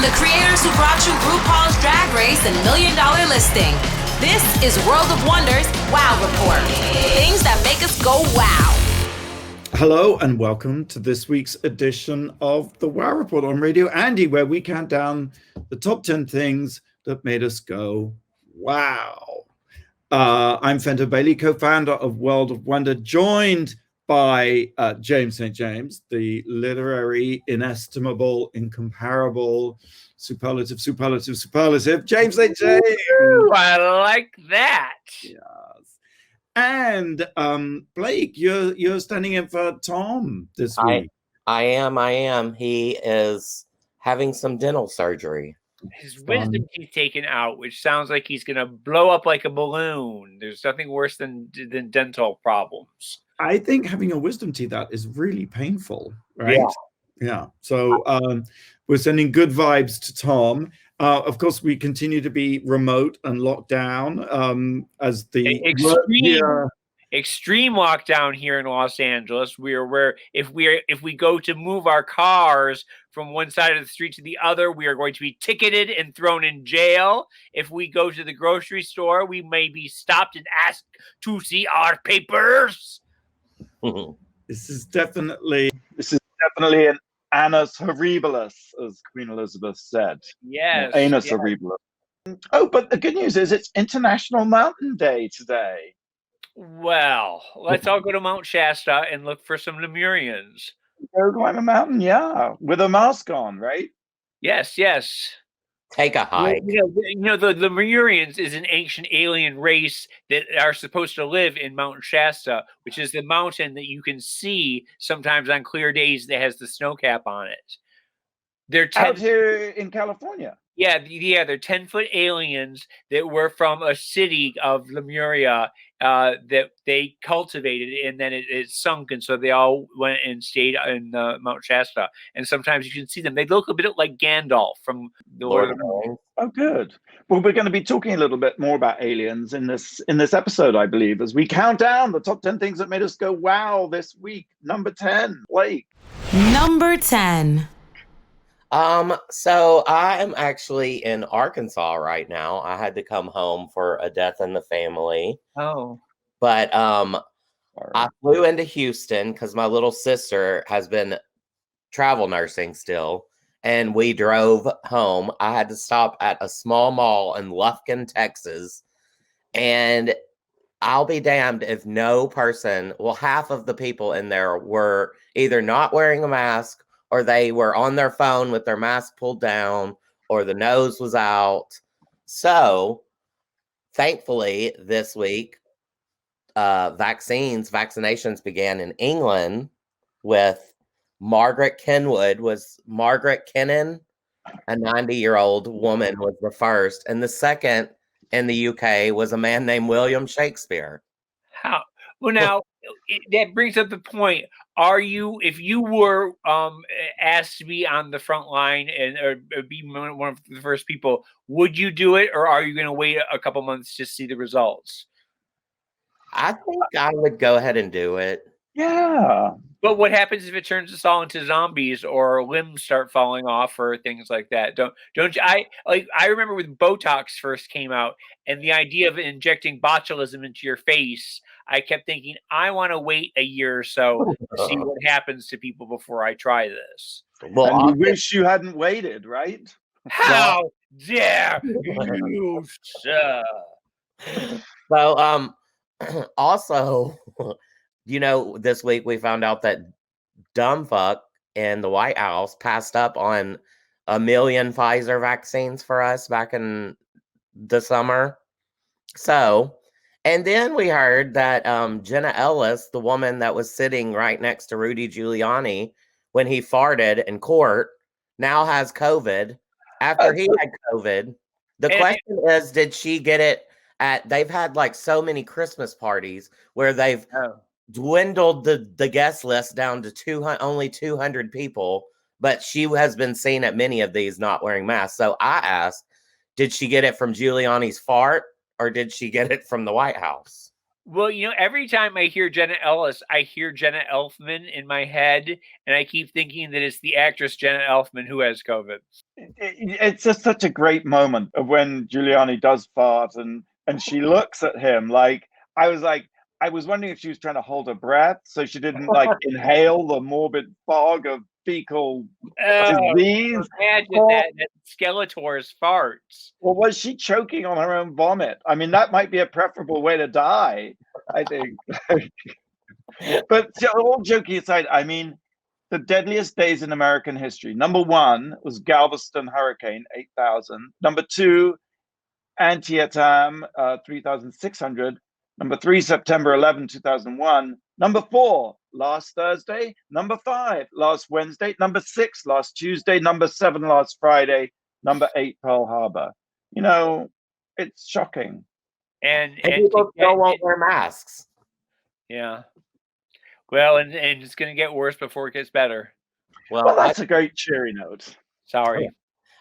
From the creators who brought you RuPaul's Drag Race and $1 Million Listing, this is World of Wonders Wow Report. Things that make us go wow. Hello and welcome to this week's edition of the Wow Report on Radio Andy, where we count down the top 10 things that made us go wow. I'm Fenton Bailey, co-founder of World of Wonder, joined by James St. James, the literary, inestimable, incomparable, superlative. James St. James. Ooh, I like that. Yes. And Blake, you're standing in for Tom this week. I am. He is having some dental surgery. His wisdom teeth taken out, which sounds like he's going to blow up like a balloon. There's nothing worse than dental problems. I think having a wisdom teeth out is really painful, right? Yeah. So we're sending good vibes to Tom. Of course, we continue to be remote and locked down as the extreme lockdown here in Los Angeles. Where if we go to move our cars from one side of the street to the other, we are going to be ticketed and thrown in jail. If we go to the grocery store, we may be stopped and asked to see our papers. This is definitely an annus horribilis, as Queen Elizabeth said. Yes. Anus horribilis. Oh, but the good news is it's International Mountain Day today. Well, let's all go to Mount Shasta and look for some Lemurians. Go climb a mountain, yeah, with a mask on, right? Yes. Take a hike. Well, the Lemurians is an ancient alien race that are supposed to live in Mount Shasta, which is the mountain that you can see sometimes on clear days that has the snow cap on it. They're out here in California. Yeah, they're 10-foot aliens that were from a city of Lemuria that they cultivated, and then it sunk, and so they all went and stayed in Mount Shasta. And sometimes you can see them. They look a bit like Gandalf from the Lord of the Rings. Oh, good. Well, we're going to be talking a little bit more about aliens in this episode, I believe, as we count down the top 10 things that made us go wow this week. Number 10, Blake. Number 10. So I'm actually in Arkansas right now. I had to come home for a death in the family. Oh. But I flew into Houston because my little sister has been travel nursing still, and we drove home. I had to stop at a small mall in Lufkin, Texas, and I'll be damned if half of the people in there were either not wearing a mask, or they were on their phone with their mask pulled down, or the nose was out. So, thankfully, this week, vaccinations began in England with Margaret Kennan, a 90-year-old woman, was the first. And the second in the UK was a man named William Shakespeare. How? Well, now, that brings up the point. If you were asked to be on the front line or be one of the first people, would you do it, or are you going to wait a couple months to see the results? I think I would go ahead and do it. Yeah. But what happens if it turns us all into zombies, or limbs start falling off, or things like that? Don't you? I remember when Botox first came out, and the idea of injecting botulism into your face, I kept thinking, I want to wait a year or so to see what happens to people before I try this. Well, I wish you hadn't waited, right? How dare you, sir? So, also, this week we found out that dumb fuck in the White House passed up on 1 million Pfizer vaccines for us back in the summer. So, and then we heard that Jenna Ellis, the woman that was sitting right next to Rudy Giuliani when he farted in court, now has COVID after he had COVID. The question is, did she get it they've had like so many Christmas parties where they've dwindled the guest list down to only 200 people, but she has been seen at many of these not wearing masks. So I asked, did she get it from Giuliani's fart, or did she get it from the White House? Well, every time I hear Jenna Ellis, I hear Jenna Elfman in my head, and I keep thinking that it's the actress Jenna Elfman who has COVID. It's just such a great moment of when Giuliani does fart and she looks at him like I was wondering if she was trying to hold her breath so she didn't like inhale the morbid fog of fecal disease. Imagine that Skeletor's farts. Or was she choking on her own vomit? I mean, that might be a preferable way to die, I think. But all joking aside, I mean, the deadliest days in American history. Number 1 was Galveston Hurricane, 8,000. Number 2, Antietam, 3,600. Number 3, September 11, 2001. Number 4, last Thursday. Number 5, last Wednesday. Number 6, last Tuesday. Number 7, last Friday. Number 8, Pearl Harbor. It's shocking. And people still won't wear masks. Yeah. Well, and it's going to get worse before it gets better. Well, that's a great cheery note. Sorry.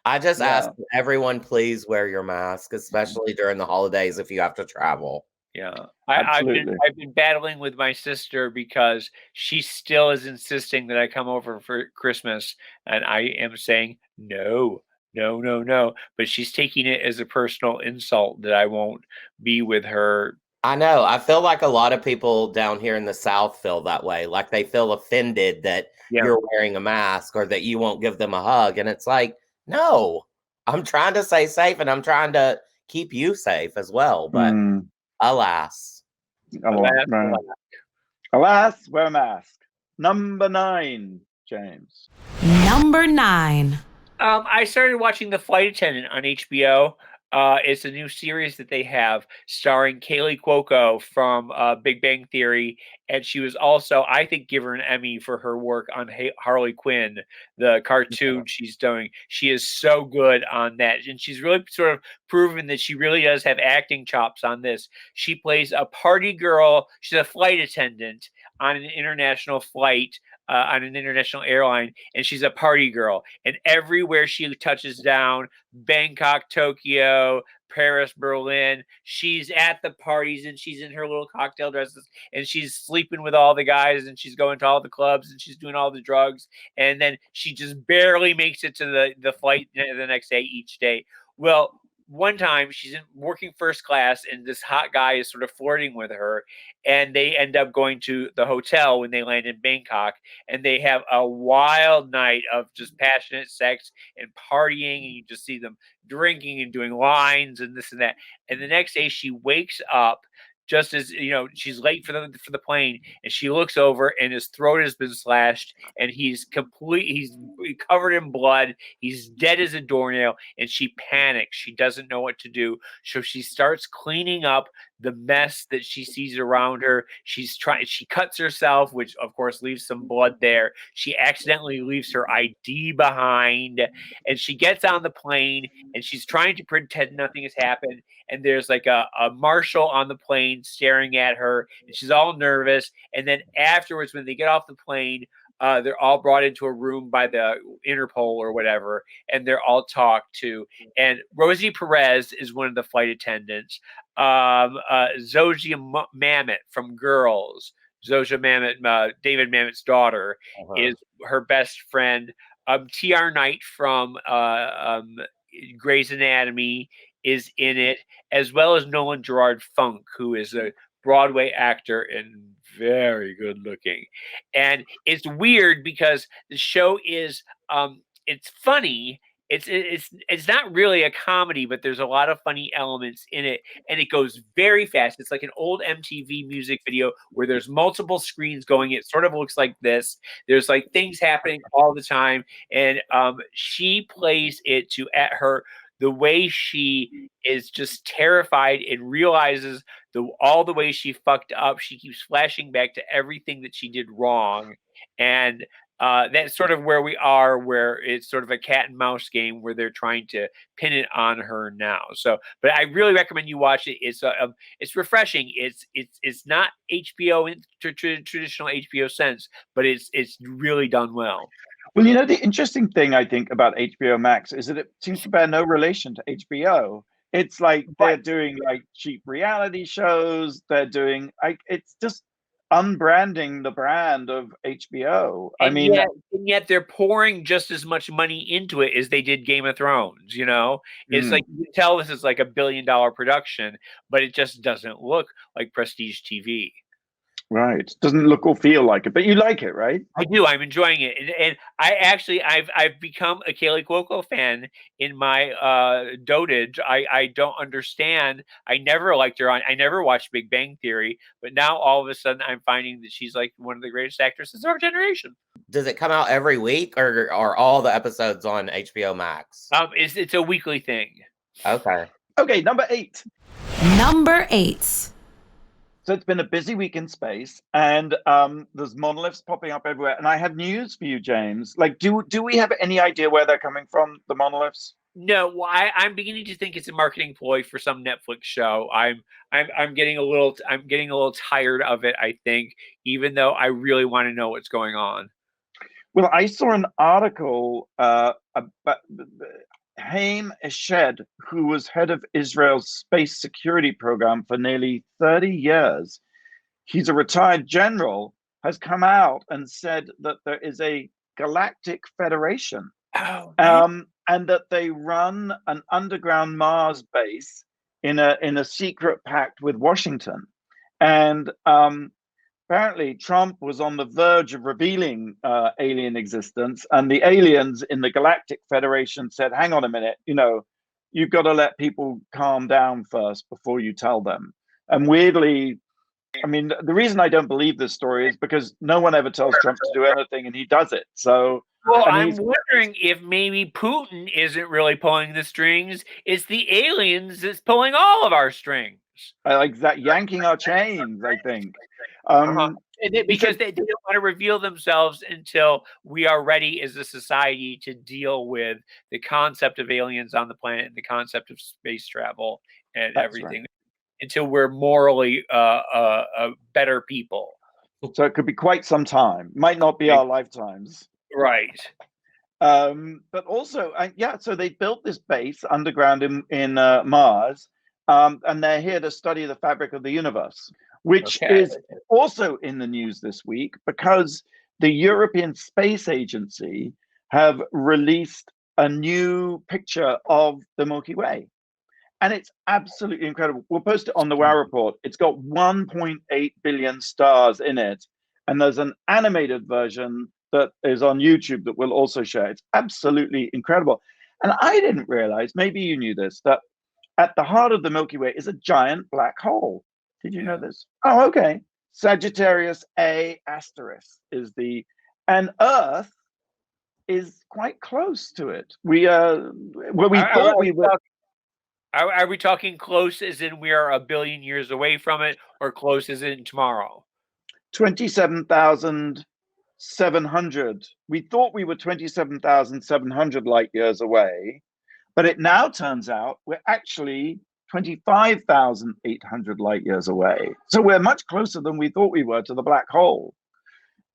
I just ask everyone, please wear your mask, especially during the holidays if you have to travel. Yeah, I've been battling with my sister because she still is insisting that I come over for Christmas, and I am saying no. But she's taking it as a personal insult that I won't be with her. I know. I feel like a lot of people down here in the South feel that way. Like they feel offended that you're wearing a mask or that you won't give them a hug. And it's like, no, I'm trying to stay safe and I'm trying to keep you safe as well. But alas, wear a mask. Number 9, James. Number 9. I started watching The Flight Attendant on HBO. It's a new series that they have starring Kaley Cuoco from Big Bang Theory. And she was also, I think, give her an Emmy for her work on Harley Quinn, the cartoon she's doing. She is so good on that. And she's really sort of proven that she really does have acting chops on this. She plays a party girl. She's a flight attendant on an international flight, on an international airline, and she's a party girl. And everywhere she touches down, Bangkok, Tokyo, Paris, Berlin, she's at the parties and she's in her little cocktail dresses and she's sleeping with all the guys and she's going to all the clubs and she's doing all the drugs. And then she just barely makes it to the flight the next day, each day. Well, one time she's working first class and this hot guy is sort of flirting with her, and they end up going to the hotel when they land in Bangkok, and they have a wild night of just passionate sex and partying, and you just see them drinking and doing lines and this and that. And the next day she wakes up just as she's late for the plane, and she looks over and his throat has been slashed and he's covered in blood. He's dead as a doornail, and she panics. She doesn't know what to do. So she starts cleaning up the mess that she sees around her. She cuts herself, which of course leaves some blood there. She accidentally leaves her ID behind, and she gets on the plane and she's trying to pretend nothing has happened. And there's like a marshal on the plane staring at her, and she's all nervous. And then afterwards, when they get off the plane, they're all brought into a room by the Interpol or whatever, and they're all talked to. And Rosie Perez is one of the flight attendants. Zosia Mamet from Girls, Zosia Mamet, David Mamet's daughter, is her best friend. T.R. Knight from Grey's Anatomy is in it, as well as Nolan Gerard Funk, who is a Broadway actor and very good looking. And it's weird because the show is it's funny. It's not really a comedy, but there's a lot of funny elements in it, and it goes very fast. It's like an old MTV music video where there's multiple screens going. It sort of looks like this. There's like things happening all the time, and she plays it the way she is just terrified and realizes all the ways she fucked up. She keeps flashing back to everything that she did wrong. And that's sort of where we are, where it's sort of a cat and mouse game where they're trying to pin it on her now. So, but I really recommend you watch it. It's refreshing. It's not HBO in traditional HBO sense, but it's really done well. Well, the interesting thing I think about HBO Max is that it seems to bear no relation to HBO. It's like they're doing like cheap reality shows. They're doing it's just unbranding the brand of HBO. Yet they're pouring just as much money into it as they did Game of Thrones. You know, it's like you can tell this is like $1 billion production, but it just doesn't look like prestige TV. Right. Doesn't look or feel like it, but you like it, right? I do. I'm enjoying it, and I've become a Kaley Cuoco fan in my dotage. I don't understand. I never liked her on. I never watched Big Bang Theory, but now all of a sudden I'm finding that she's like one of the greatest actresses of our generation. Does it come out every week, or are all the episodes on HBO Max? It's a weekly thing. Okay, number 8. Number 8. So it's been a busy week in space, and there's monoliths popping up everywhere. And I have news for you, James. Like, do we have any idea where they're coming from, the monoliths? No, well, I'm beginning to think it's a marketing ploy for some Netflix show. I'm getting a little tired of it, I think, even though I really want to know what's going on. Well, I saw an article about Haim Eshed, who was head of Israel's space security program for nearly 30 years. He's a retired general, has come out and said that there is a galactic federation. And that they run an underground Mars base in a secret pact with Washington. And apparently Trump was on the verge of revealing alien existence, and the aliens in the Galactic Federation said, hang on a minute, you've got to let people calm down first before you tell them. And weirdly, I mean, the reason I don't believe this story is because no one ever tells Trump to do anything, and he does it. So, well, I'm wondering if maybe Putin isn't really pulling the strings. It's the aliens that's pulling all of our strings. Like that, yanking our chains, I think. Because they don't want to reveal themselves until we are ready as a society to deal with the concept of aliens on the planet and the concept of space travel and everything. Right. Until we're morally better people. So it could be quite some time. Might not be our lifetimes. Right. But also, so they built this base underground in Mars, and they're here to study the fabric of the universe, which is also in the news this week because the European Space Agency have released a new picture of the Milky Way. And it's absolutely incredible. We'll post it on the WoW Report. It's got 1.8 billion stars in it. And there's an animated version that is on YouTube that we'll also share. It's absolutely incredible. And I didn't realize, maybe you knew this, that at the heart of the Milky Way is a giant black hole. Did you know this? Oh, okay. Sagittarius A** is and Earth is quite close to it. We thought we were. Are we talking close as in we are 1 billion years away from it, or close as in tomorrow? 27,700. We thought we were 27,700 light years away, but it now turns out we're actually 25,800 light years away. So we're much closer than we thought we were to the black hole.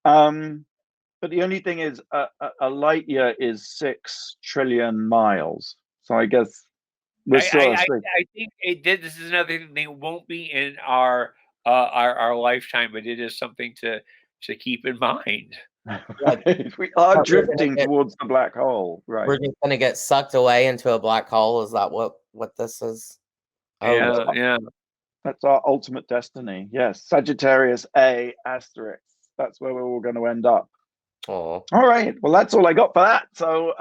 But the only thing is a light year is 6 trillion miles. So I guess I think this is another thing that won't be in our lifetime, but it is something to keep in mind. We are drifting towards the black hole, right? We're just going to get sucked away into a black hole. Is that what this is? Yeah. That's our ultimate destiny. Yes, Sagittarius A**. That's where we're all going to end up. Oh. All right. Well, that's all I got for that. So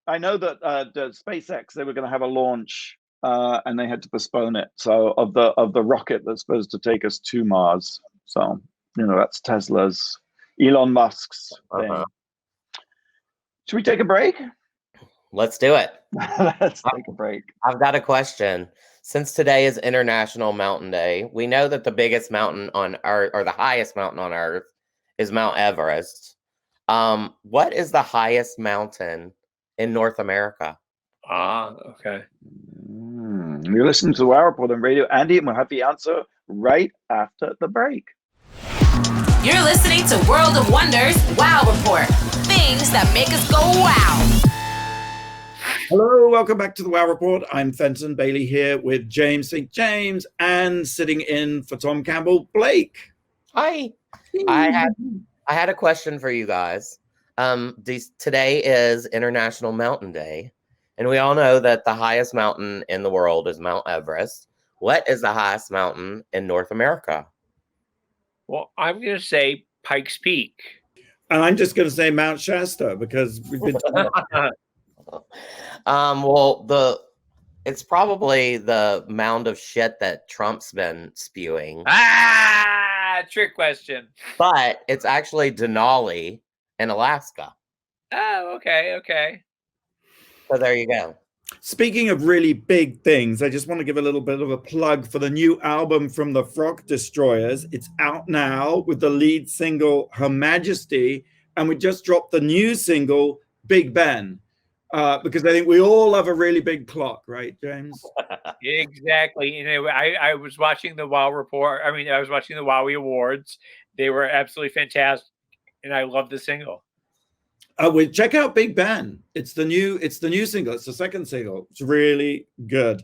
I know that the SpaceX, they were going to have a launch and they had to postpone it. So of the rocket that's supposed to take us to Mars. So, that's Tesla's, Elon Musk's thing. Should we take a break? Let's do it. Let's take a break. I've got a question. Since today is International Mountain Day, we know that the biggest mountain on Earth, or the highest mountain on Earth, is Mount Everest. What is the highest mountain in North America? Okay. You're listening to our report on Radio Andy, and we'll have the answer right after the break. You're listening to World of Wonders Wow Report. Things that make us go wow. Hello, welcome back to the WoW Report. I'm Fenton Bailey here with James St. James and sitting in for Tom Campbell, Blake. Hi. I had a question for you guys. Today is International Mountain Day, and we all know that the highest mountain in the world is Mount Everest. What is the highest mountain in North America? Well, I'm going to say Pikes Peak. And I'm just going to say Mount Shasta because we've been talking about It's probably the mound of shit that Trump's been spewing. Trick question. But it's actually Denali in Alaska. Oh, okay. So there you go. Speaking of really big things, I just want to give a little bit of a plug for the new album from the Frog Destroyers. It's out now with the lead single, Her Majesty, and we just dropped the new single, Big Ben, because I think we all love a really big clock, right, James? Exactly. You know, I was watching the WoW Report. I was watching the WoWie Awards. They were absolutely fantastic, and I love the single. Check out Big Ben. It's the new single. It's the second single. It's really good.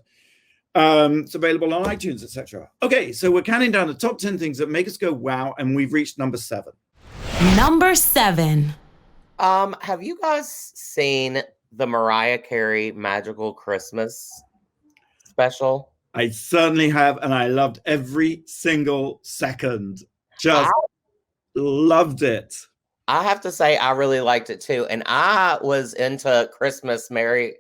It's available on iTunes, etc. Okay, so we're counting down the top 10 things that make us go wow, and we've reached number 7. Number 7. Have you guys seen the Mariah Carey Magical Christmas special? I certainly have, and I loved every single second. Just loved it. I have to say I really liked it too. And I was into Christmas Mariah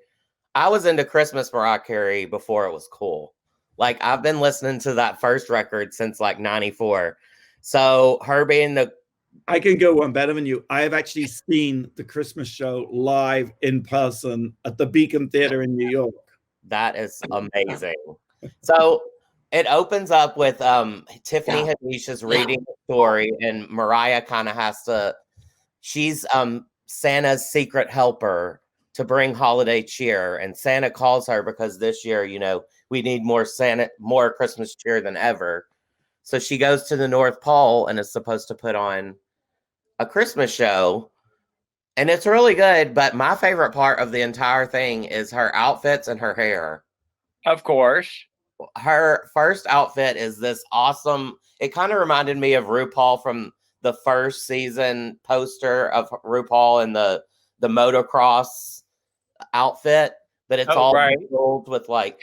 Carey before it was cool. Like, I've been listening to that first record since like 94. So her being I can go one better than you. I have actually seen the Christmas show live in person at the Beacon Theater in New York. That is amazing. So it opens up with Tiffany Haddish reading the story, and Mariah kind of has to. She's Santa's secret helper to bring holiday cheer, and Santa calls her because this year, you know, we need more Christmas cheer than ever. So she goes to the North Pole and is supposed to put on a Christmas show, and it's really good. But my favorite part of the entire thing is her outfits and her hair. Of course. Her first outfit is this awesome. It kind of reminded me of RuPaul from the first season poster of RuPaul in the motocross outfit, but it's all filled with like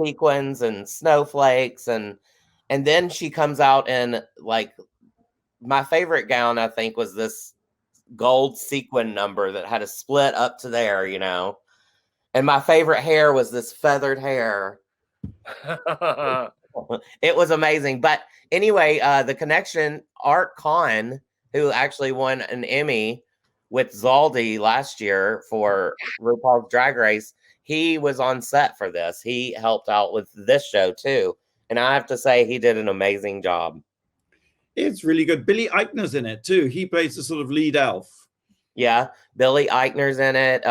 sequins and snowflakes, and then she comes out in like my favorite gown, I think, was this gold sequin number that had a split up to there, you know. And my favorite hair was this feathered hair. It was amazing. But anyway, the connection, Art Kahn, who actually won an Emmy with Zaldi last year for RuPaul's Drag Race, he was on set for this. He helped out with this show too. And I have to say, he did an amazing job. It's really good. Billy Eichner's in it too. He plays the sort of lead elf. Yeah, Billy Eichner's in it.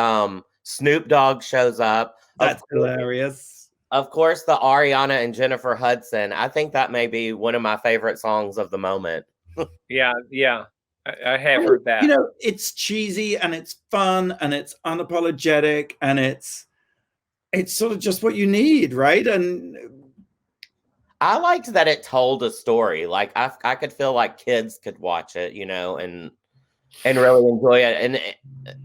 Snoop Dogg shows up. That's hilarious. Of course, the Ariana and Jennifer Hudson. I think that may be one of my favorite songs of the moment. Yeah. I have heard that. You know, it's cheesy and it's fun and it's unapologetic and it's sort of just what you need, right? And I liked that it told a story. Like I could feel like kids could watch it, you know, and really enjoy it. And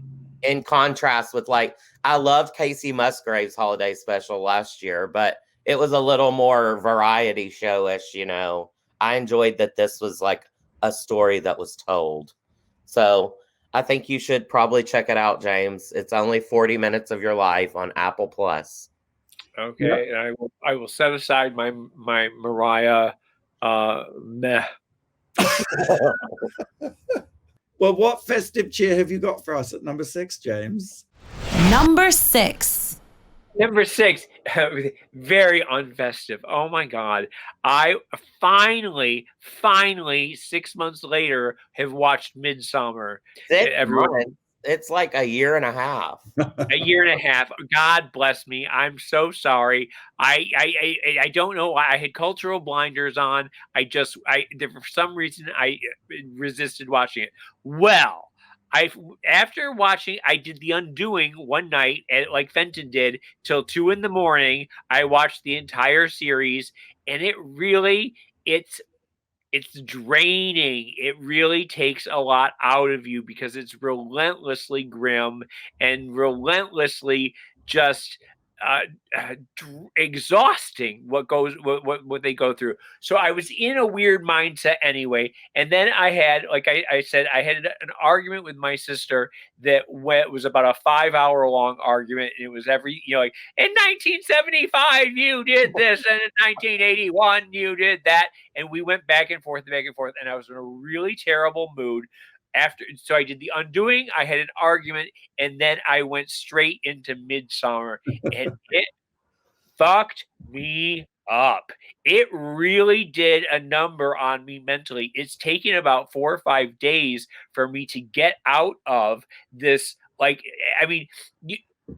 in contrast with, like, I loved Casey Musgrave's holiday special last year, but it was a little more variety show-ish, you know. I enjoyed that this was like a story that was told. So I think you should probably check it out, James. It's only 40 minutes of your life on Apple Plus. Okay, yep. And I will set aside my Mariah meh. Well, what festive cheer have you got for us at number 6, James? Number 6. Number 6, very unfestive. Oh my God. I finally, 6 months later, have watched Midsommer. It's like a year and a half. A year and a half. God bless me. I'm so sorry. I don't know why. I had cultural blinders on. For some reason, I resisted watching it. Well, After watching, I did The Undoing one night, and like Fenton did, till 2 a.m. I watched the entire series, and it's draining. It really takes a lot out of you because it's relentlessly grim and relentlessly just uh, exhausting what they go through. So I was in a weird mindset anyway, and then I had, like I said, I had an argument with my sister that was about a 5-hour long argument, and it was like in 1975 you did this, and in 1981 you did that, and we went back and forth, and I was in a really terrible mood. So I did The Undoing, I had an argument, and then I went straight into Midsommer, and it fucked me up. It really did a number on me mentally. It's taken about 4 or 5 days for me to get out of this. Like, I mean,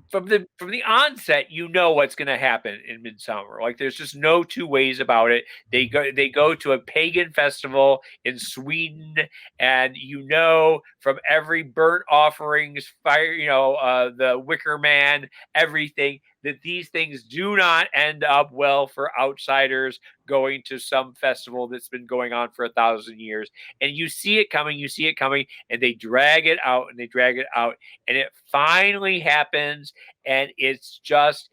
from the onset, you know what's going to happen in Midsommer. Like, there's just no two ways about it. They go to a pagan festival in Sweden, and from every burnt offerings, fire, the Wicker Man, everything, that these things do not end up well for outsiders going to some festival that's been going on for 1,000 years. And you see it coming, and they drag it out, and it finally happens, and it's just,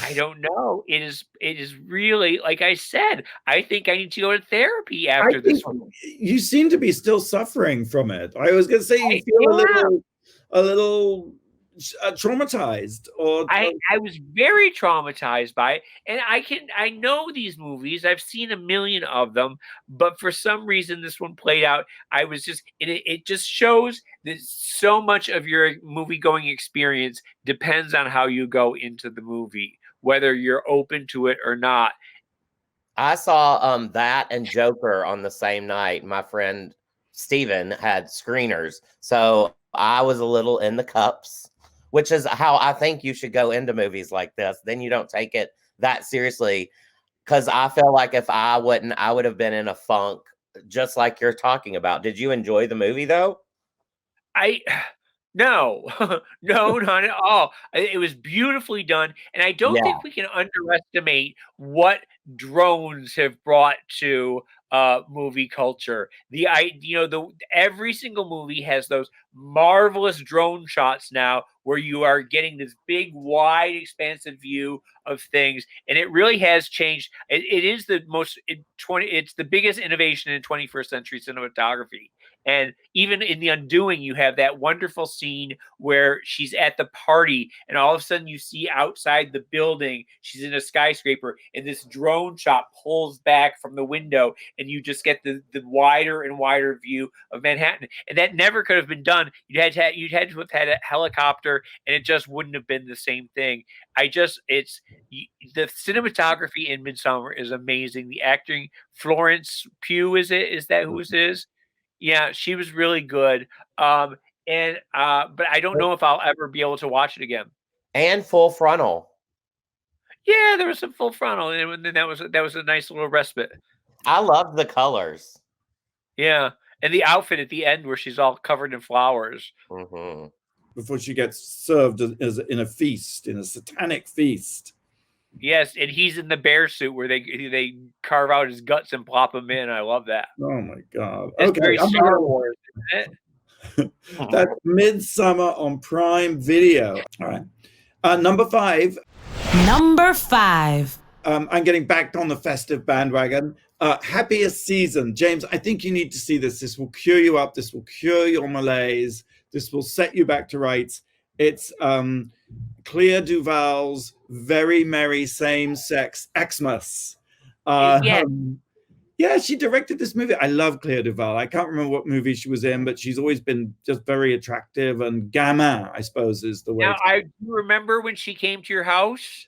I don't know. It is really, like I said, I think I need to go to therapy after this one. You seem to be still suffering from it. I was going to say you feel a little traumatized, or I was very traumatized by it, and I know these movies, I've seen a million of them, but for some reason this one played out. I was just, it just shows that so much of your movie going experience depends on how you go into the movie, whether you're open to it or not. I saw that and Joker on the same night. My friend Steven had screeners, so I was a little in the cups, which is how I think you should go into movies like this. Then you don't take it that seriously, because I feel like if I wouldn't, I would have been in a funk, just like you're talking about. Did you enjoy the movie, though? No, no, not at all. It was beautifully done, and I don't think we can underestimate what drones have brought to movie culture. Every single movie has those marvelous drone shots now, where you are getting this big, wide, expansive view of things, and it really has changed. It is the it's the biggest innovation in 21st century cinematography. And even in The Undoing, you have that wonderful scene where she's at the party, and all of a sudden you see outside the building, she's in a skyscraper, and this drone shot pulls back from the window, and you just get the wider and wider view of Manhattan. And that never could have been done. You'd had to have had a helicopter, and it just wouldn't have been the same thing. The cinematography in Midsommer is amazing. The acting, Florence Pugh, is that who it is? Yeah, she was really good. But I don't know if I'll ever be able to watch it again. And Full Frontal. Yeah, there was some Full Frontal, and then that was a nice little respite. I love the colors. Yeah, and the outfit at the end where she's all covered in flowers. Mm-hmm. Before she gets served in a satanic feast. Yes, and he's in the bear suit where they carve out his guts and plop him in. I love that. Oh my God! It's very Star Wars, isn't it? That's Midsommer on Prime Video. All right, number 5. Number 5. I'm getting back on the festive bandwagon. Happiest Season. James, I think you need to see this. This will cure you up. This will cure your malaise. This will set you back to rights. It's Clea DuVall's very merry same-sex Xmas. Yeah, she directed this movie. I love Clea DuVall. I can't remember what movie she was in, but she's always been just very attractive, and gamin, I suppose, is the way. Now, I do remember when she came to your house.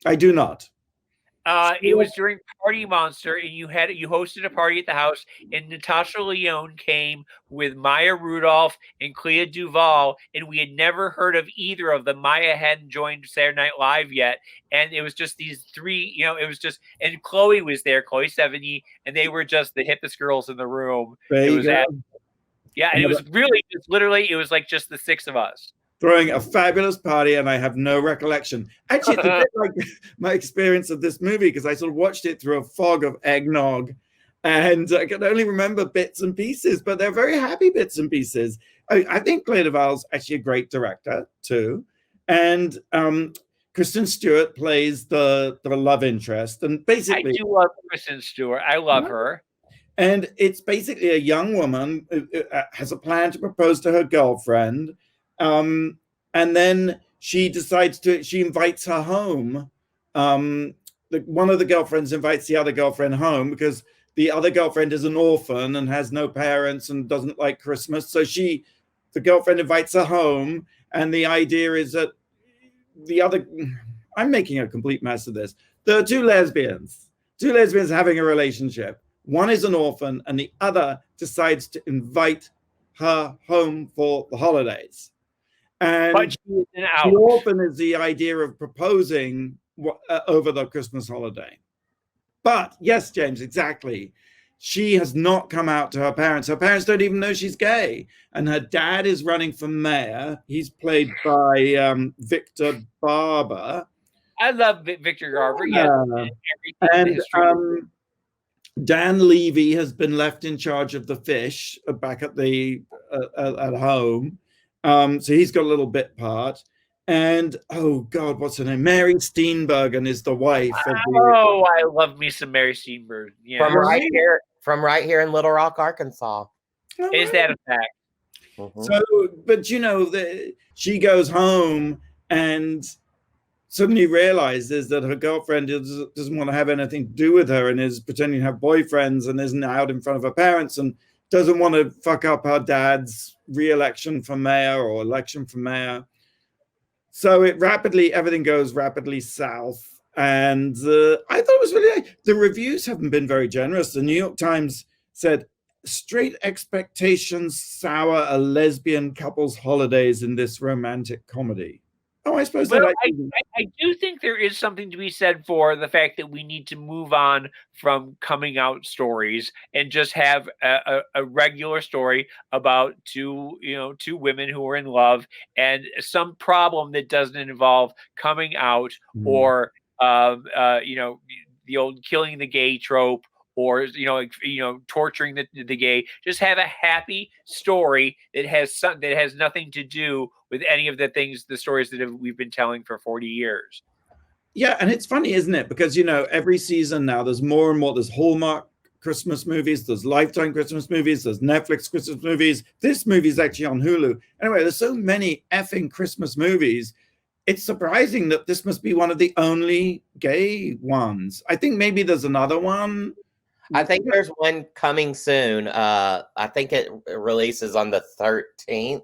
I do not. It was during Party Monster, and you hosted a party at the house, and Natasha Lyonne came with Maya Rudolph and Clea DuVall, and we had never heard of either of them. Maya hadn't joined Saturday Night Live yet, and it was just these three, and Chloe was there, Chloe 70, and they were just the hippest girls in the room. Yeah, and it was really just literally, it was like just the six of us. Throwing a fabulous party, and I have no recollection. Actually, it's a bit like my experience of this movie, because I sort of watched it through a fog of eggnog, and I can only remember bits and pieces, but they're very happy bits and pieces. I think Clea DuVall's actually a great director, too. And Kristen Stewart plays the love interest. And basically, I do love Kristen Stewart. I love her. And it's basically a young woman who has a plan to propose to her girlfriend. And then she invites her home. One of the girlfriends invites the other girlfriend home because the other girlfriend is an orphan and has no parents and doesn't like Christmas. So the girlfriend invites her home. And the idea is that I'm making a complete mess of this. There are two lesbians having a relationship. One is an orphan and the other decides to invite her home for the holidays. And the orphan is the idea of proposing over the Christmas holiday. But yes, James, exactly. She has not come out to her parents. Her parents don't even know she's gay. And her dad is running for mayor. He's played by Victor Barber. I love Victor Garber. Yeah. And Dan Levy has been left in charge of the fish back at at home. So he's got a little bit part. And oh God, what's her name? Mary Steenburgen is the wife. I love me some Mary Steenburgen. Yeah. From right here in Little Rock, Arkansas. Is that a fact? Mm-hmm. So, but she goes home and suddenly realizes that her girlfriend doesn't want to have anything to do with her and is pretending to have boyfriends and isn't out in front of her parents and doesn't want to fuck up her dad's re-election for mayor or election for mayor. So everything goes rapidly south. And I thought it was really, the reviews haven't been very generous. The New York Times said, straight expectations sour a lesbian couple's holidays in this romantic comedy. Oh, I suppose. Well, I do think there is something to be said for the fact that we need to move on from coming out stories and just have a regular story about two women who are in love and some problem that doesn't involve coming out or the old killing the gay trope or torturing the gay. Just have a happy story that has nothing to do with any of the stories that we've been telling for 40 years. Yeah, and it's funny, isn't it? Because every season now there's more and more. There's Hallmark Christmas movies, there's Lifetime Christmas movies, there's Netflix Christmas movies. This movie is actually on Hulu. Anyway, there's so many effing Christmas movies. It's surprising that this must be one of the only gay ones. I think maybe there's another one. I think there's one coming soon. I think it releases on the 13th.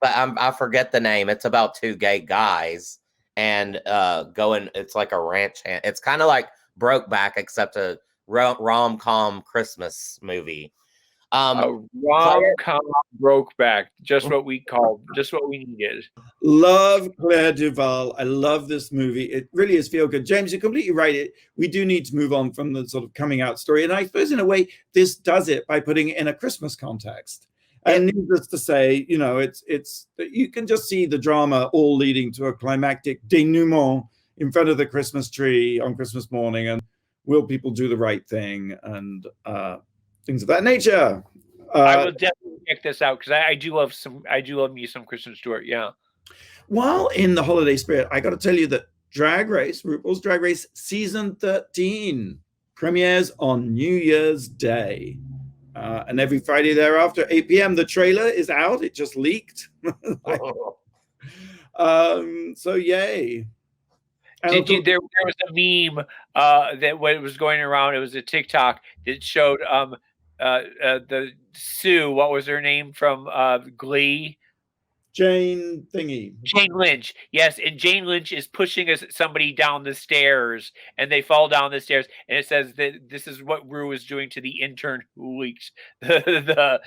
But I forget the name. It's about two gay guys and it's like a ranch hand. It's kind of like Brokeback, except a rom-com Christmas movie. A rom-com Brokeback, just what we needed. Love Clea DuVall. I love this movie. It really is feel good. James, you're completely right. We do need to move on from the sort of coming out story. And I suppose in a way, this does it by putting it in a Christmas context. And needless to say, it's you can just see the drama all leading to a climactic denouement in front of the Christmas tree on Christmas morning. And will people do the right thing and things of that nature? I will definitely check this out because I do love me some Kristen Stewart. Yeah. While in the holiday spirit, I got to tell you that RuPaul's Drag Race season 13 premieres on New Year's Day. And every Friday thereafter, 8 p.m., the trailer is out. It just leaked. So yay. There was a meme that when it was going around, it was a TikTok that showed the Sue, what was her name from Glee? Jane Lynch. Yes, and Jane Lynch is pushing somebody down the stairs, and they fall down the stairs, and it says that this is what Ru is doing to the intern who leaked the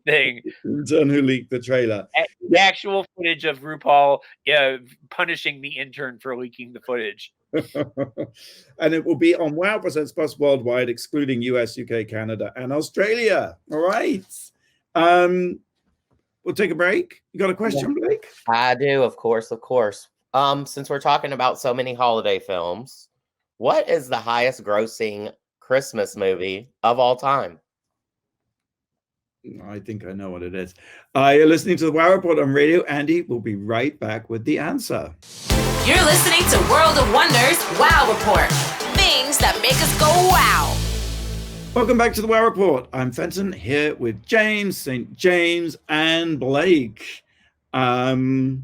thing. Intern who leaked the trailer. The actual footage of RuPaul punishing the intern for leaking the footage. And it will be on Wow Presents Plus worldwide, excluding US, UK, Canada, and Australia. All right. We'll take a break. You got a question, Blake? I do, of course, of course. Since we're talking about so many holiday films, what is the highest grossing Christmas movie of all time? I think I know what it is. You're listening to the Wow Report on Radio. Andy will be right back with the answer. You're listening to World of Wonders Wow Report. Things that make us go wow. Welcome back to the Wow Report. I'm Fenton here with James, St. James, and Blake. So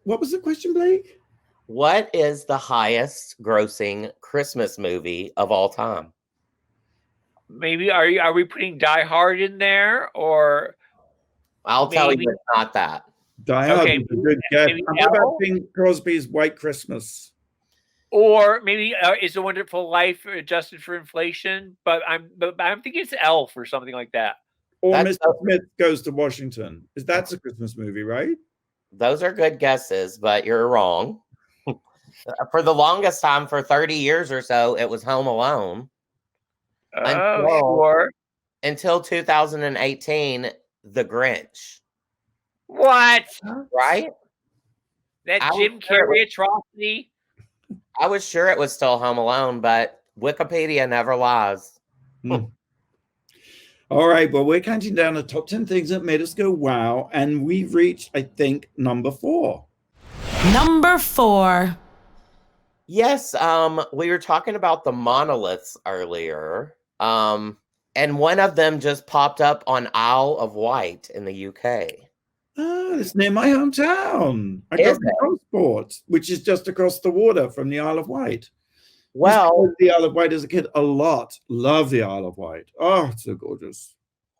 what was the question, Blake? What is the highest grossing Christmas movie of all time? Maybe are we putting Die Hard in there, or I'll tell you it's not that. Die Hard Okay, is a good guess. maybe How about Elf? Bing Crosby's White Christmas? Or maybe It's a Wonderful Life adjusted for inflation? But I'm thinking it's Elf or something like that. Or That's Mr. Smith Goes to Washington. That's a Christmas movie, right? Those are good guesses, but you're wrong. For the longest time, for 30 years or so, it was Home Alone. Sure. Until 2018, The Grinch. What? Right? That I Jim was sure Carrey atrocity? I was sure it was still Home Alone, but Wikipedia never lies. All right, well, we're counting down the top 10 things that made us go wow, and we've reached, I think, number 4. Number 4. Yes, we were talking about the monoliths earlier, and one of them just popped up on Isle of Wight in the UK. Ah, it's near my hometown. I go from Gosport, which is just across the water from the Isle of Wight. Well, the Isle of Wight as a kid a lot. Love the Isle of Wight. Oh, it's so gorgeous.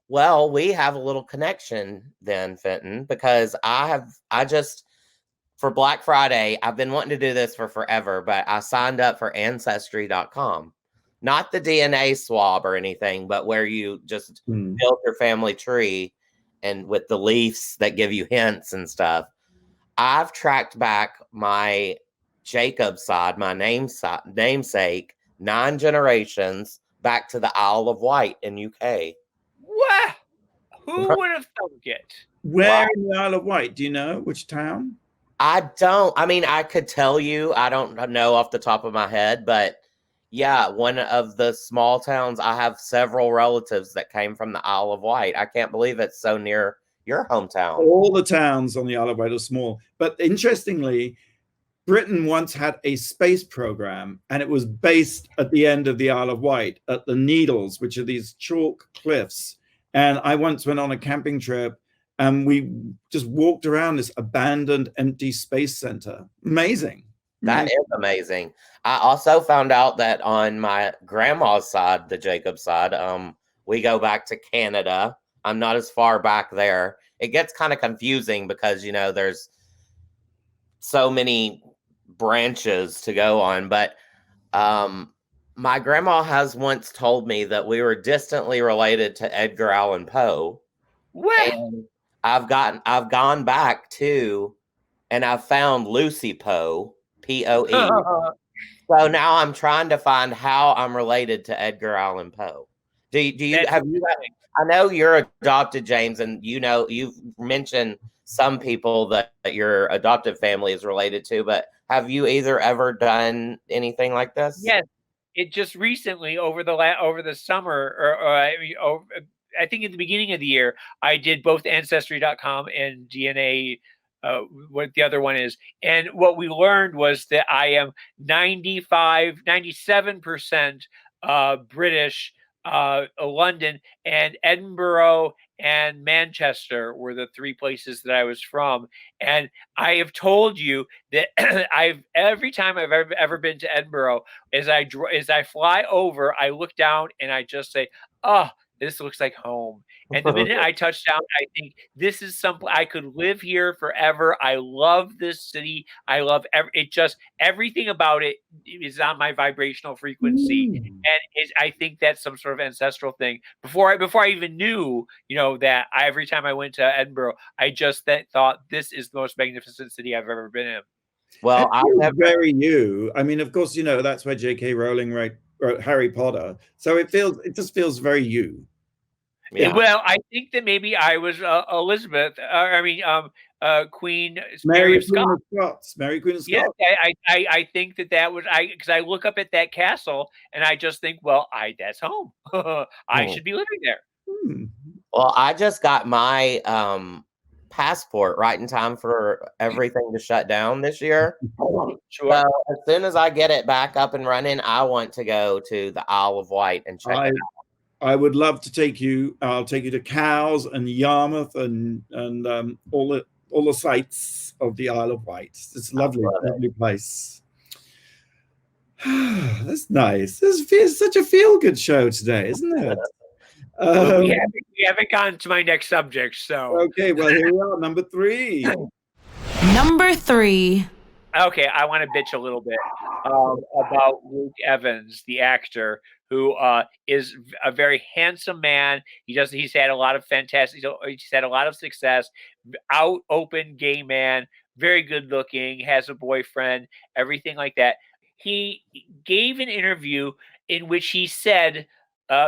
Well, we have a little connection then, Fenton, because for Black Friday, I've been wanting to do this for forever, but I signed up for Ancestry.com. Not the DNA swab or anything, but where you just build your family tree and with the leaves that give you hints and stuff. I've tracked back my Jacob side, my namesake, 9 generations back to the Isle of Wight in UK. What? Who would have thunk it? Where in the Isle of Wight? Do you know which town? I don't. I mean, I could tell you. I don't know off the top of my head, but yeah, one of the small towns. I have several relatives that came from the Isle of Wight. I can't believe it's so near your hometown. All the towns on the Isle of Wight are small. But interestingly, Britain once had a space program, and it was based at the end of the Isle of Wight at the Needles, which are these chalk cliffs. And I once went on a camping trip, and we just walked around this abandoned, empty space center. Amazing. That is amazing. I also found out that on my grandma's side, the Jacob side, we go back to Canada. I'm not as far back there. It gets kind of confusing because, there's so many branches to go on. But my grandma has once told me that we were distantly related to Edgar Allan Poe. What? And I've gone back to, and I've found Lucy Poe, Poe. So now I'm trying to find how I'm related to Edgar Allan Poe. Do you have you? I know you're adopted, James, and you've mentioned some people that your adoptive family is related to, but have you either ever done anything like this? Yes, it just recently over the summer, or I think at the beginning of the year, I did both Ancestry.com and DNA. What the other one is, and what we learned was that I am 97% British. London and Edinburgh and Manchester were the 3 places that I was from. And I have told you that every time I've ever been to Edinburgh, as I fly over, I look down and I just say, "Oh, this looks like home." And the minute I touch down, I think this is I could live here forever. I love this city. I love everything about it is on my vibrational frequency. And I think that's some sort of ancestral thing. Before I even knew, that every time I went to Edinburgh, I just thought this is the most magnificent city I've ever been in. Well, It feels very you. I mean, of course, you know, that's where J.K. Rowling wrote Harry Potter. So it just feels very you. Yeah. Well, I think that maybe I was Elizabeth. Queen Mary Mary of Queen Scots. of Scots. Mary Queen of Yeah, Scots. I think that was because I look up at that castle and I just think, well, that's home. I should be living there. Hmm. Well, I just got my passport right in time for everything to shut down this year. Sure. So as soon as I get it back up and running, I want to go to the Isle of Wight and check it out. I would love to take you. I'll take you to Cowes and Yarmouth and all the sites of the Isle of Wight. It's a lovely place. That's nice. This is such a feel-good show today, isn't it? Well, we haven't gotten to my next subject, so okay. Well, here we are, number 3. Number 3. Okay, I want to bitch a little bit about Luke Evans, the actor, who is a very handsome man. He's had a lot of he's had a lot of success, open gay man, very good looking, has a boyfriend, everything like that. He gave an interview in which he said,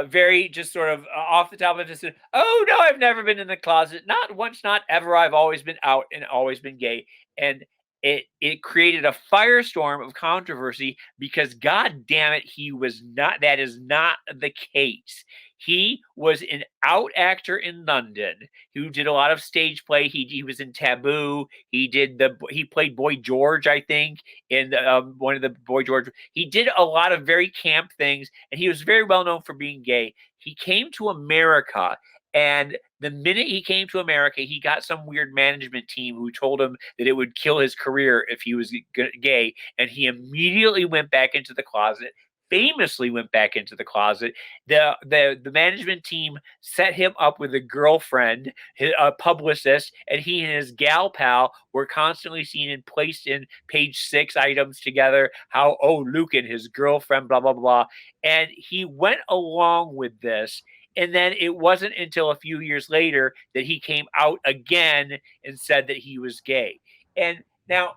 very just sort of off the top of his head, "Oh no, I've never been in the closet, not once, not ever. I've always been out and always been gay." And it created a firestorm of controversy because, god damn it, he was not. That is not the case. He was an out actor in London who did a lot of stage play. He was in Taboo. He played Boy George, I think, in one of the Boy George. He did a lot of very camp things, and he was very well known for being gay. He came to America, and the minute he came to America, he got some weird management team who told him that it would kill his career if he was gay, and he immediately went back into the closet. Famously went back into the closet. The management team set him up with a girlfriend, a publicist, and he and his gal pal were constantly seen and placed in page 6 items together. How, Luke and his girlfriend, blah, blah, blah. And he went along with this. And then it wasn't until a few years later that he came out again and said that he was gay. And now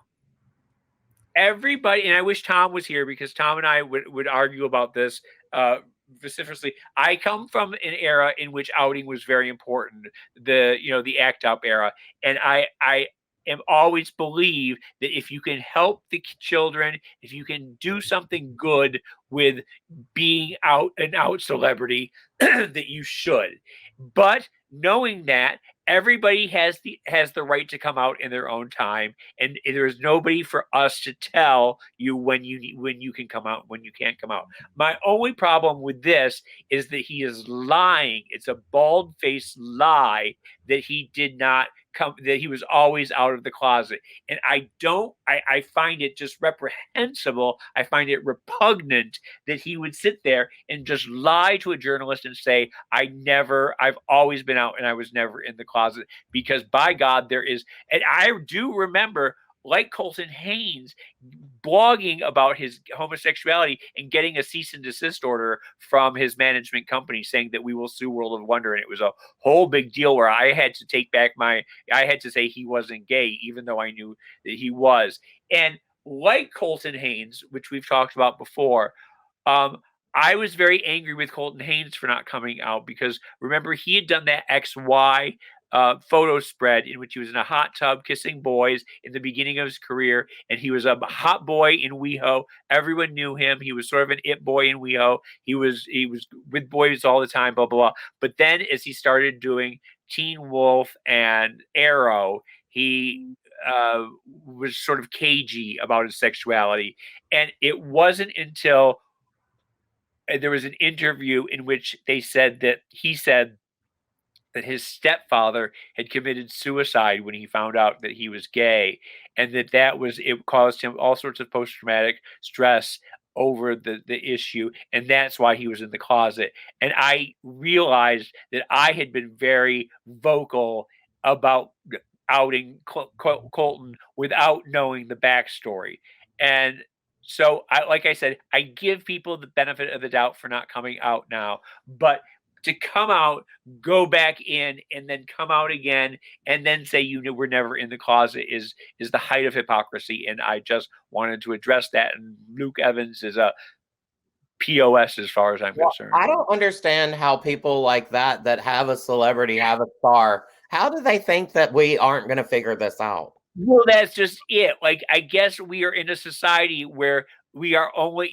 everybody, and I wish Tom was here because Tom and I would argue about this vociferously. I come from an era in which outing was very important, the ACT UP era. And I am always believe that if you can help the children, if you can do something good with being an out celebrity, that you should. But knowing that everybody has the right to come out in their own time, and there's nobody for us to tell you when you can come out, when you can't come out. My only problem with this is that he is lying. It's a bald-faced lie that he did not come, that he was always out of the closet. And I find it just reprehensible. I find it repugnant that he would sit there and just lie to a journalist and say, I've always been out and I was never in the closet, because by God, there is. And I do remember, like Colton Haynes, blogging about his homosexuality and getting a cease and desist order from his management company saying that we will sue World of Wonder. And it was a whole big deal where I had to take back I had to say he wasn't gay, even though I knew that he was. And like Colton Haynes, which we've talked about before, I was very angry with Colton Haynes for not coming out, because remember, he had done that XY photo spread in which he was in a hot tub kissing boys in the beginning of his career, and he was a hot boy in WeHo. Everyone knew him. He was sort of an it boy in WeHo. He was with boys all the time, blah, blah, blah. But then as he started doing Teen Wolf and Arrow, he was sort of cagey about his sexuality. And it wasn't until there was an interview in which he said that his stepfather had committed suicide when he found out that he was gay, and it caused him all sorts of post-traumatic stress over the issue, and that's why he was in the closet. And I realized that I had been very vocal about outing Colton without knowing the backstory. And so, like I said, I give people the benefit of the doubt for not coming out now, but to come out, go back in, and then come out again, and then say you were never in the closet is the height of hypocrisy. And I just wanted to address that. And Luke Evans is a POS as far as I'm concerned. I don't understand how people like that have a celebrity, have a star, how do they think that we aren't going to figure this out? Well, that's just it. Like, I guess we are in a society where we are only,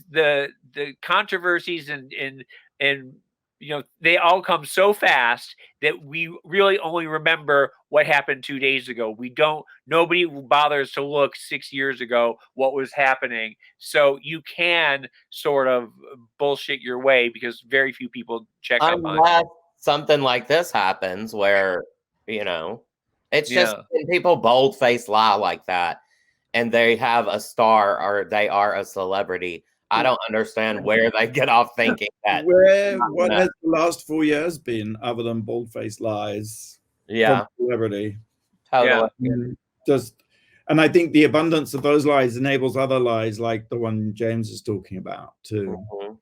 the controversies and they all come so fast that we really only remember what happened 2 days ago. Nobody bothers to look 6 years ago what was happening. So you can sort of bullshit your way because very few people check up on it. Something like this happens where, it's just when people bold-faced lie like that and they have a star or they are a celebrity. I don't understand where they get off thinking that. What has the last 4 years been other than bold-faced lies? Yeah. From celebrity. Totally. Yeah. And I think the abundance of those lies enables other lies like the one James is talking about too. Mm-hmm.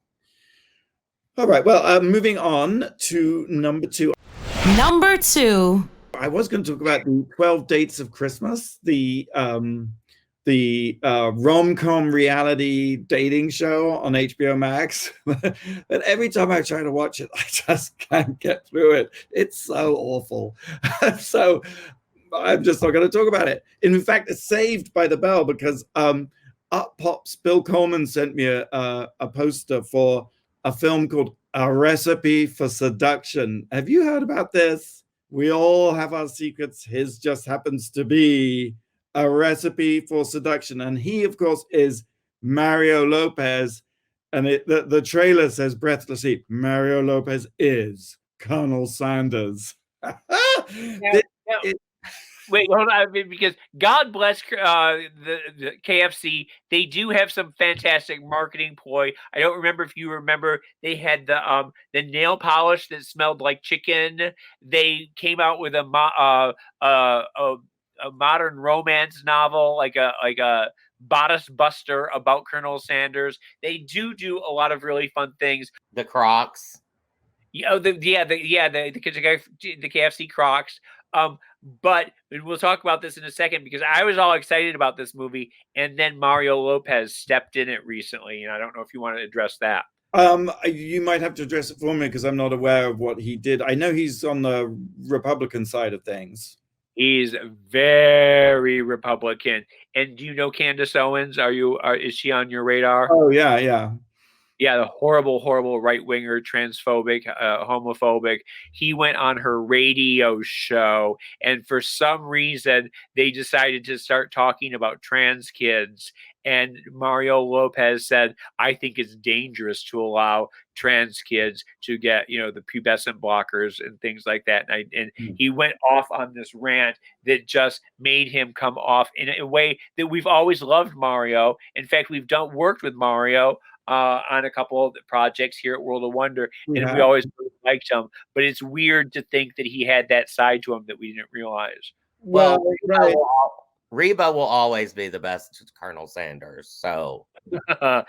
All right. Well, moving on to number 2. Number 2. I was going to talk about the 12 Dates of Christmas, the rom-com reality dating show on HBO Max. But every time I try to watch it, I just can't get through it. It's so awful. So I'm just not going to talk about it. In fact, it's saved by the bell because up pops Bill Coleman sent me a poster for a film called A Recipe for Seduction. Have you heard about this? We all have our secrets. His just happens to be A Recipe for Seduction. And he, of course, is Mario Lopez. And the trailer says breathlessly, Mario Lopez is Colonel Sanders. Wait, hold on, because God bless the KFC. They do have some fantastic marketing ploy. I don't remember if you remember, they had the nail polish that smelled like chicken. They came out with a modern romance novel, like a bodice buster about Colonel Sanders. They do a lot of really fun things. The Crocs. The KFC Crocs. But we'll talk about this in a second because I was all excited about this movie, and then Mario Lopez stepped in it recently, and I don't know if you want to address that. You might have to address it for me because I'm not aware of what he did. I know he's on the Republican side of things. He's very Republican. And do you know Candace Owens? Is she on your radar? Oh yeah. Yeah, the horrible right-winger, transphobic, homophobic. He went on her radio show, and for some reason, they decided to start talking about trans kids. And Mario Lopez said, I think it's dangerous to allow trans kids to get, the pubescent blockers and things like that. And he went off on this rant that just made him come off in a way that we've always loved Mario. In fact, we've worked with Mario on a couple of projects here at World of Wonder, and we always really liked him. But it's weird to think that he had that side to him that we didn't realize. Well, Reba will always be the best Colonel Sanders. So I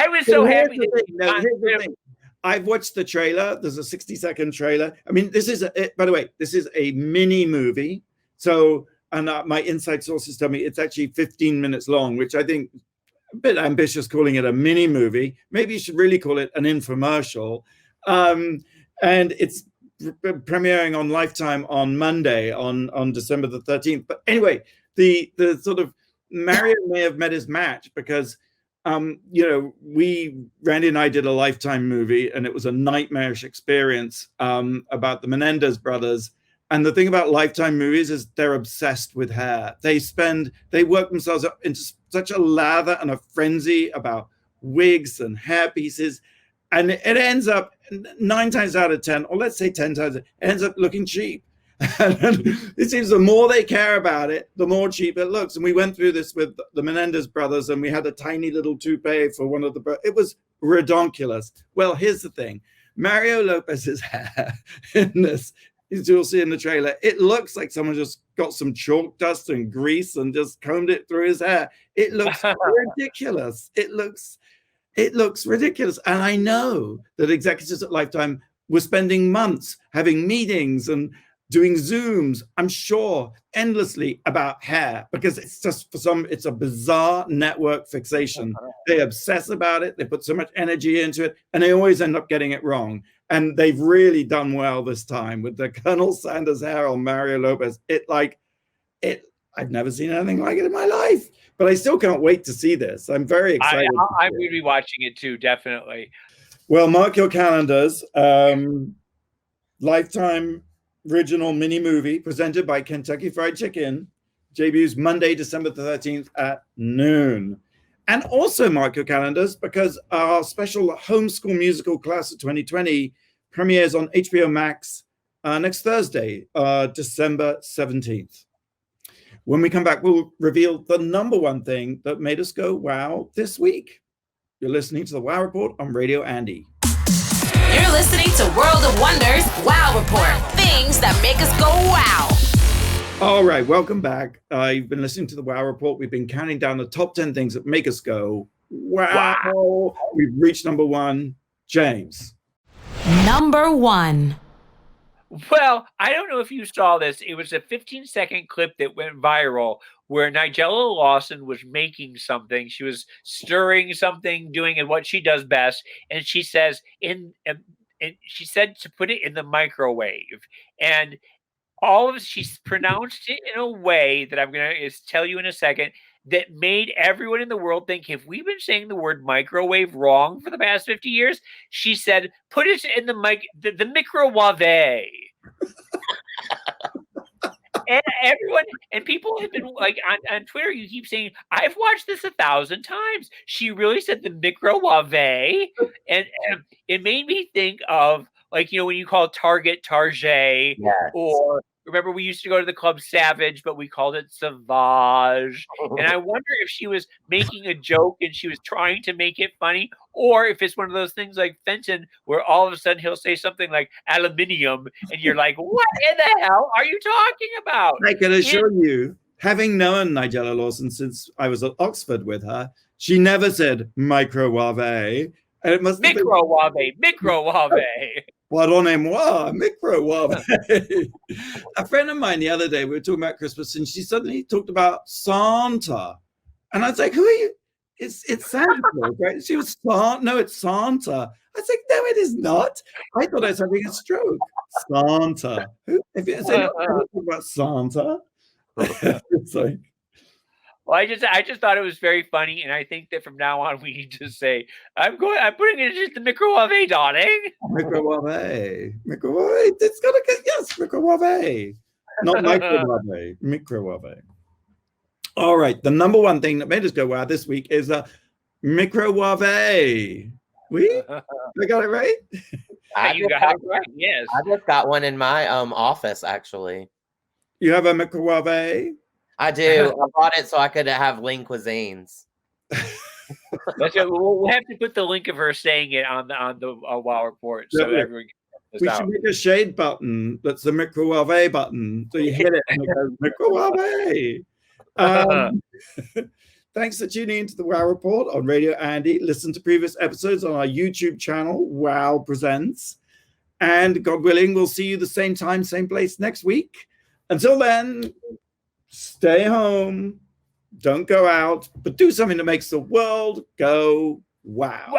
was so happy. Here's the thing. I've watched the trailer. There's a 60-second trailer. I mean, by the way, this is a mini movie. So, and my inside sources tell me it's actually 15 minutes long, which I think a bit ambitious calling it a mini movie. Maybe you should really call it an infomercial. And it's premiering on Lifetime on Monday on December the 13th. But anyway, the sort of Mario may have met his match because Randy and I did a Lifetime movie and it was a nightmarish experience about the Menendez brothers. And the thing about Lifetime movies is they're obsessed with hair. They work themselves up into such a lather and a frenzy about wigs and hair pieces. And it ends up 9 times out of 10, or let's say 10 times, it ends up looking cheap. And it seems the more they care about it, the more cheap it looks. And we went through this with the Menendez brothers, and we had a tiny little toupee for one of the it was redonkulous. Well, here's the thing. Mario Lopez's hair in this, as you'll see in the trailer, it looks like someone just got some chalk dust and grease and just combed it through his hair. It looks ridiculous. It looks It looks ridiculous. And I know that executives at Lifetime were spending months having meetings and doing Zooms, I'm sure, endlessly about hair, because it's just, for some, it's a bizarre network fixation. They obsess about it. They put so much energy into it, and they always end up getting it wrong. And they've really done well this time with the Colonel Sanders hair on Mario Lopez. I've never seen anything like it in my life, but I still can't wait to see this. I'm very excited. I'm going to be watching it too, definitely. Well, mark your calendars. Lifetime original mini movie presented by Kentucky Fried Chicken debuts Monday, December the 13th at noon. And also mark your calendars, because our special homeschool musical class of 2020 premieres on HBO Max next Thursday, December 17th. When we come back, we'll reveal the number one thing that made us go wow this week. You're listening to the Wow Report on Radio Andy. You're listening to World of Wonders Wow Report. Things that make us go wow. All right, welcome back. You've been listening to the Wow Report. We've been counting down the top 10 things that make us go wow. We've reached number one. James. Number one. Well, I don't know if you saw this. It was a 15-second clip that went viral where Nigella Lawson was making something. She was stirring something, doing what she does best, and she says she said to put it in the microwave. And she's pronounced it in a way that I'm going to tell you in a second that made everyone in the world think, have we been saying the word microwave wrong for the past 50 years? She said, put it in the microwave. And everyone and people have been like on Twitter, you keep saying, I've watched this 1,000 times. She really said the microwave. And it made me think of, like, you know, when you call Target Target, yes. Or remember we used to go to the Club Savage, but we called it Sauvage. And I wonder if she was making a joke and she was trying to make it funny, or if it's one of those things like Fenton, where all of a sudden he'll say something like aluminium, and you're like, what in the hell are you talking about? I can assure you, having known Nigella Lawson since I was at Oxford with her, she never said microwave. And it must microwave. Pardonnez-moi, microwave. A friend of mine the other day, we were talking about Christmas, and she suddenly talked about Santa. And I was like, who are you? It's Santa Claus, right? She was, no, it's Santa. I was like, no, it is not. I thought I was having a stroke. Santa. If you say about Santa, it's like, well, I just thought it was very funny, and I think that from now on we need to say, I'm putting it in the microwave, darling. Microwave. It's gonna get, yes, microwave. Not microwave, microwave. All right, the number one thing that made us go wow this week is a microwave. I got it right? You got it right, yes. I just got one in my office, actually. You have a microwave? I do. I brought it so I could have lean cuisines. We'll have to put the link of her saying it on the Wow Report, so everyone can we should make a shade button that's the microwave button. So you hit it and it goes microwave. Thanks for tuning into the Wow Report on Radio Andy. Listen to previous episodes on our YouTube channel, Wow Presents. And God willing, we'll see you the same time, same place next week. Until then, stay home, don't go out, but do something that makes the world go wow.